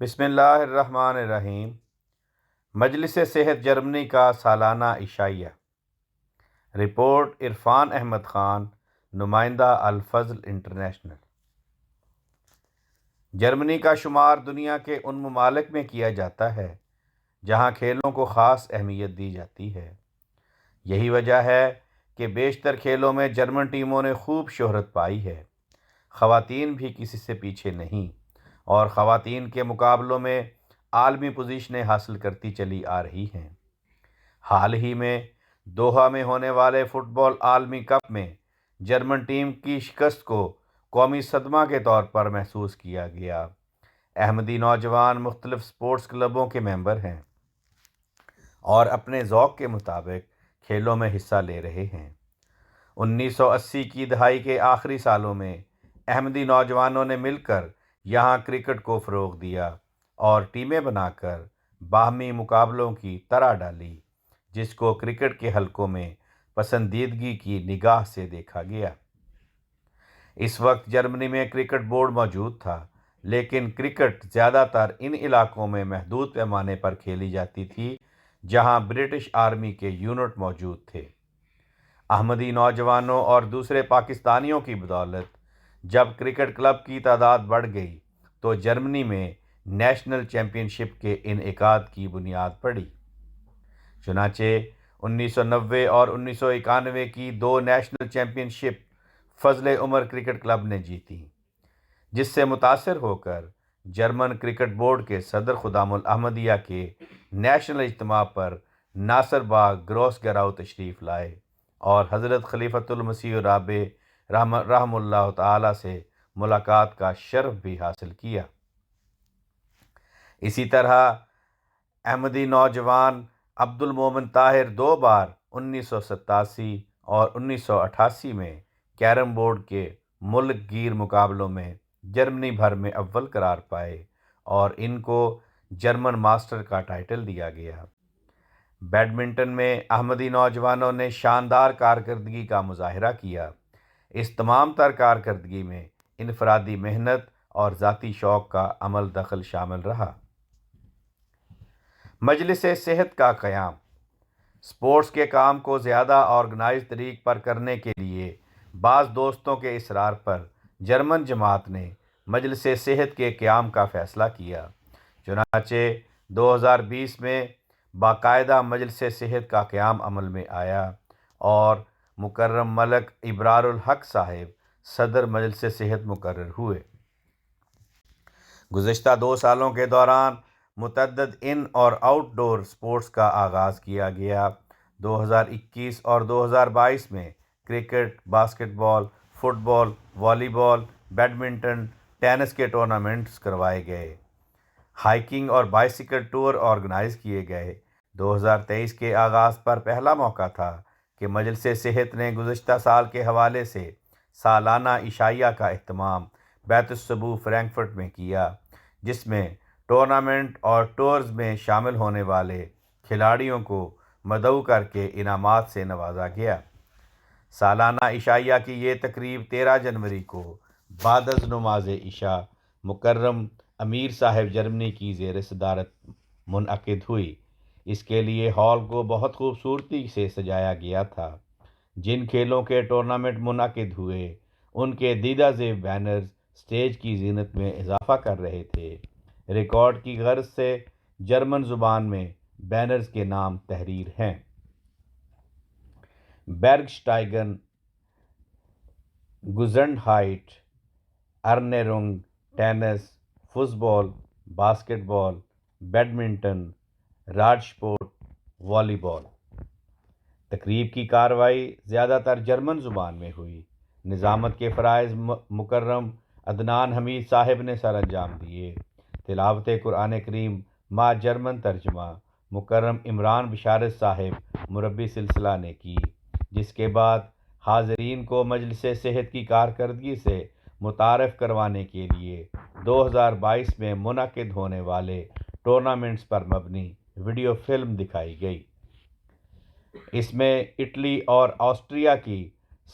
بسم اللہ الرحمن الرحیم۔ مجلس صحت جرمنی کا سالانہ عشائیہ۔ رپورٹ عرفان احمد خان، نمائندہ الفضل انٹرنیشنل۔ جرمنی کا شمار دنیا کے ان ممالک میں کیا جاتا ہے جہاں کھیلوں کو خاص اہمیت دی جاتی ہے۔ یہی وجہ ہے کہ بیشتر کھیلوں میں جرمن ٹیموں نے خوب شہرت پائی ہے۔ خواتین بھی کسی سے پیچھے نہیں اور خواتین کے مقابلوں میں عالمی پوزیشنیں حاصل کرتی چلی آ رہی ہیں۔ حال ہی میں دوحہ میں ہونے والے فٹ بال عالمی کپ میں جرمن ٹیم کی شکست کو قومی صدمہ کے طور پر محسوس کیا گیا۔ احمدی نوجوان مختلف سپورٹس کلبوں کے ممبر ہیں اور اپنے ذوق کے مطابق کھیلوں میں حصہ لے رہے ہیں۔ 1980 کی دہائی کے آخری سالوں میں احمدی نوجوانوں نے مل کر یہاں کرکٹ کو فروغ دیا اور ٹیمیں بنا کر باہمی مقابلوں کی طرح ڈالی، جس کو کرکٹ کے حلقوں میں پسندیدگی کی نگاہ سے دیکھا گیا۔ اس وقت جرمنی میں کرکٹ بورڈ موجود تھا، لیکن کرکٹ زیادہ تر ان علاقوں میں محدود پیمانے پر کھیلی جاتی تھی جہاں برٹش آرمی کے یونٹ موجود تھے۔ احمدی نوجوانوں اور دوسرے پاکستانیوں کی بدولت جب کرکٹ کلب کی تعداد بڑھ گئی تو جرمنی میں نیشنل چیمپئن شپ کے انعقاد کی بنیاد پڑی۔ چنانچہ 1990 اور 1991 کی 2 نیشنل چیمپئن شپ فضل عمر کرکٹ کلب نے جیتی، جس سے متاثر ہو کر جرمن کرکٹ بورڈ کے صدر خدام الاحمدیہ کے نیشنل اجتماع پر ناصر باغ گروس گراؤ تشریف لائے اور حضرت خلیفۃ المسیح الرابع رحم اللہ تعالی سے ملاقات کا شرف بھی حاصل کیا۔ اسی طرح احمدی نوجوان عبد المومن طاہر 2 بار 1987 اور 1988 میں کیرم بورڈ کے ملک گیر مقابلوں میں جرمنی بھر میں اول قرار پائے اور ان کو جرمن ماسٹر کا ٹائٹل دیا گیا۔ بیڈمنٹن میں احمدی نوجوانوں نے شاندار کارکردگی کا مظاہرہ کیا۔ اس تمام تر کارکردگی میں انفرادی محنت اور ذاتی شوق کا عمل دخل شامل رہا۔ مجلس صحت کا قیام۔ سپورٹس کے کام کو زیادہ آرگنائز طریق پر کرنے کے لیے بعض دوستوں کے اصرار پر جرمن جماعت نے مجلس صحت کے قیام کا فیصلہ کیا۔ چنانچہ 2020 میں باقاعدہ مجلس صحت کا قیام عمل میں آیا اور مکرم ملک ابرار الحق صاحب صدر مجلس صحت مقرر ہوئے۔ گزشتہ 2 سالوں کے دوران متعدد ان اور آؤٹ ڈور سپورٹس کا آغاز کیا گیا۔ 2021 اور 2022 میں کرکٹ، باسکٹ بال، فٹ بال، والی بال، بیڈمنٹن، ٹینس کے ٹورنامنٹس کروائے گئے۔ ہائیکنگ اور بائیسیکل ٹور آرگنائز کیے گئے۔ 2023 کے آغاز پر پہلا موقع تھا کہ مجلس صحت نے گزشتہ سال کے حوالے سے سالانہ عشائیہ کا اہتمام بیت الصبوح فرینکفرٹ میں کیا، جس میں ٹورنامنٹ اور ٹورز میں شامل ہونے والے کھلاڑیوں کو مدعو کر کے انعامات سے نوازا گیا۔ سالانہ عشائیہ کی یہ تقریب 13 جنوری کو بعد از نماز عشاء مکرم امیر صاحب جرمنی کی زیر صدارت منعقد ہوئی۔ اس کے لیے ہال کو بہت خوبصورتی سے سجایا گیا تھا۔ جن کھیلوں کے ٹورنامنٹ منعقد ہوئے ان کے دیدہ زیب بینرز سٹیج کی زینت میں اضافہ کر رہے تھے۔ ریکارڈ کی غرض سے جرمن زبان میں بینرز کے نام تحریر ہیں: برگسٹائگن، گزنڈہائٹ، ارنیرونگ، ٹینس، فٹ بال، باسکٹ بال، بیڈمنٹن، راڈسپورٹ، والی بال۔ تقریب کی کارروائی زیادہ تر جرمن زبان میں ہوئی۔ نظامت کے فرائض مکرم عدنان حمید صاحب نے سر انجام دیے۔ تلاوت قرآن کریم مع جرمن ترجمہ مکرم عمران بشارت صاحب مربی سلسلہ نے کی، جس کے بعد حاضرین کو مجلس صحت کی کارکردگی سے متعارف کروانے کے لیے 2022 میں منعقد ہونے والے ٹورنامنٹس پر مبنی ویڈیو فلم دکھائی گئی۔ اس میں اٹلی اور آسٹریا کی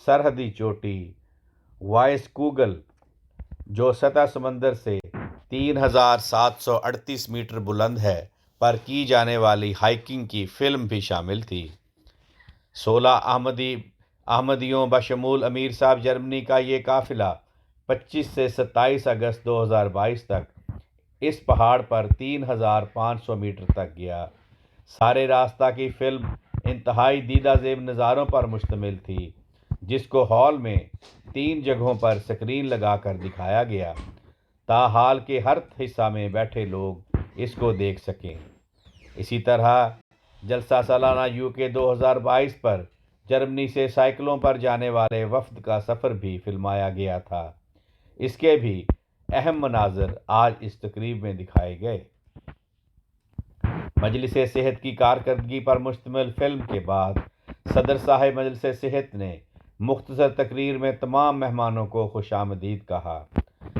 سرحدی چوٹی وائس کوگل، جو سطح سمندر سے 3738 میٹر بلند ہے پر کی جانے والی ہائکنگ کی فلم بھی شامل تھی۔ 16 احمدیوں بشمول امیر صاحب جرمنی کا یہ قافلہ 25 سے 27 اگست 2022 تک اس پہاڑ پر 3500 میٹر تک گیا۔ سارے راستہ کی فلم انتہائی دیدہ زیب نظاروں پر مشتمل تھی، جس کو ہال میں 3 جگہوں پر سکرین لگا کر دکھایا گیا تاحال کے ہر حصہ میں بیٹھے لوگ اس کو دیکھ سکیں۔ اسی طرح جلسہ سالانہ UK 2022 پر جرمنی سے سائیکلوں پر جانے والے وفد کا سفر بھی فلمایا گیا تھا۔ اس کے بھی اہم مناظر آج اس تقریب میں دکھائے گئے۔ مجلس صحت کی کارکردگی پر مشتمل فلم کے بعد صدر صاحب مجلس صحت نے مختصر تقریر میں تمام مہمانوں کو خوش آمدید کہا،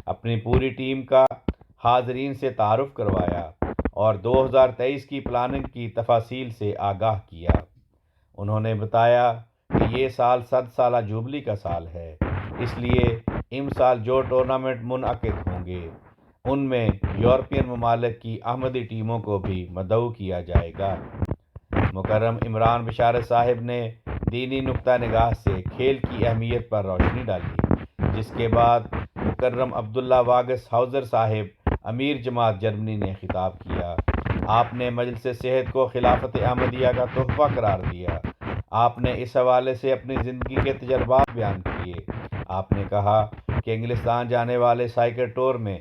اپنی پوری ٹیم کا حاضرین سے تعارف کروایا اور 2023 کی پلاننگ کی تفاصیل سے آگاہ کیا۔ انہوں نے بتایا کہ یہ سال 100 سالہ جوبلی کا سال ہے، اس لیے سال جو ٹورنامنٹ منعقد ہوں گے ان میں یورپین ممالک کی احمدی ٹیموں کو بھی مدعو کیا جائے گا۔ مکرم عمران بشارت صاحب نے دینی نقطہ نگاہ سے کھیل کی اہمیت پر روشنی ڈالی، جس کے بعد مکرم عبداللہ واگس ہاؤزر صاحب امیر جماعت جرمنی نے خطاب کیا۔ آپ نے مجلس صحت کو خلافت احمدیہ کا تحفہ قرار دیا۔ آپ نے اس حوالے سے اپنی زندگی کے تجربات بیان کیے۔ آپ نے کہا کہ انگلستان جانے والے سائیکل ٹور میں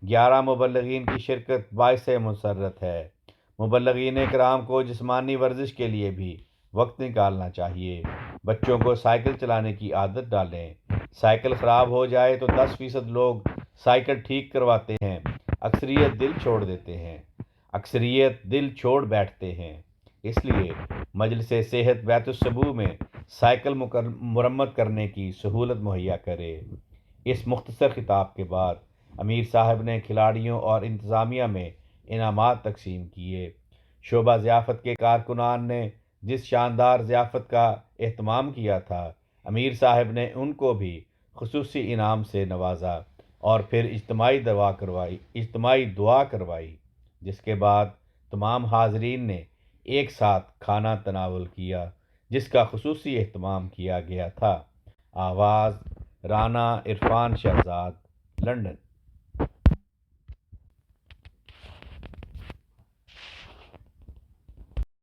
11 مبلغین کی شرکت باعث مسرت ہے۔ مبلغین کرام کو جسمانی ورزش کے لیے بھی وقت نکالنا چاہیے۔ بچوں کو سائیکل چلانے کی عادت ڈالیں۔ سائیکل خراب ہو جائے تو 10% لوگ سائیکل ٹھیک کرواتے ہیں، اکثریت دل چھوڑ بیٹھتے ہیں۔ اس لیے مجلس صحت بیت الصبوح میں سائیکل مرمت کرنے کی سہولت مہیا کرے۔ اس مختصر خطاب کے بعد امیر صاحب نے کھلاڑیوں اور انتظامیہ میں انعامات تقسیم کیے۔ شعبہ ضیافت کے کارکنان نے جس شاندار ضیافت کا اہتمام کیا تھا، امیر صاحب نے ان کو بھی خصوصی انعام سے نوازا اور پھر اجتماعی دعا کروائی، جس کے بعد تمام حاضرین نے ایک ساتھ کھانا تناول کیا، جس کا خصوصی اہتمام کیا گیا تھا۔ آواز رانا عرفان شہزاد، لندن۔